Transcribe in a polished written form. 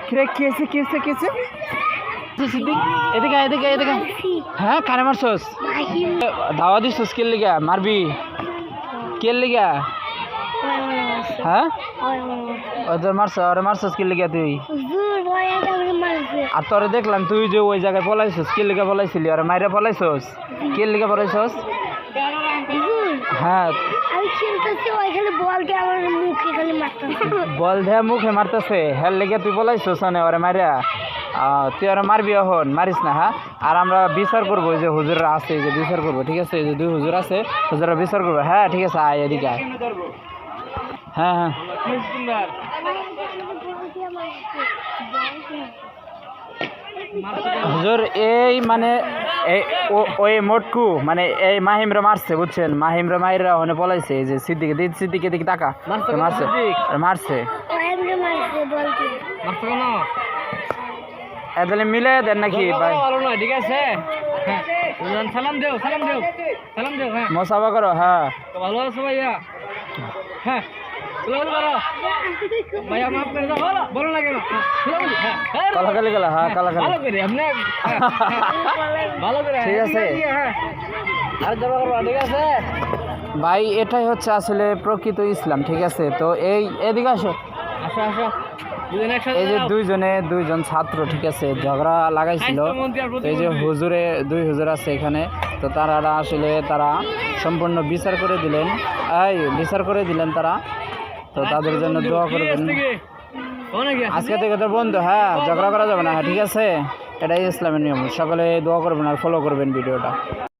কিরে কি হয়েছে সিদ্দিক এদিকে হ্যাঁ কারে মারছস দাওয়া দিছস কে লিগা মারবি কে লিগা হ্যাঁ ওদের মারছস কে লিগা তুই আর তোরে দেখলাম তুই যে ওই জায়গায় পলাইছস কে লিগা পলাইছিলি আর মাইরা পলাইছস কে লিগা পলাইছস হ্যাঁ বল দে মুখে মারতেছে হেল লেগে তুই বলাইছস না ওরে মারিয়া তুই ওরা মারবি এখন মারিস না হ্যাঁ আর আমরা বিচার করবো যে হুজুররা আছে যে বিচার করবো ঠিক আছে যে দুই হুজুর আছে হুজুররা বিচার করবো হ্যাঁ ঠিক আছে আয় এদিকে আয় হ্যাঁ হুজুর এই মানে ওই মোটকু মানে এই মাহিমরা মারছে বুঝছেন মাহিমরা মাইরা ওখানে পলাইছে এই যে সিদ্দিকে দিকে টাকা মারছে তাহলে মিলে দেন নাকি ভাই ঠিক আছে সালাম দেও মোসাফা করো হ্যাঁ ভালো আছো ভাইয়া হ্যাঁ ভাই এটাই হচ্ছে আসলে প্রকৃত ইসলাম ঠিক আছে তো এদিকে আসো এই যে দুইজন ছাত্র ঠিক আছে ঝগড়া লাগাইছিল এই যে দুই হুজুর আছে এখানে তো তারা আসলে তারা সম্পূর্ণ বিচার করে দিলেন তারা তো তাদের জন্য দোয়া করবেন আজকে থেকে তো বন্ধু হ্যাঁ ঝগড়া করা যাবে না হ্যাঁ ঠিক আছে এটাই ইসলামের নিয়ম সকলে দোয়া করবেন আর ফলো করবেন ভিডিওটা।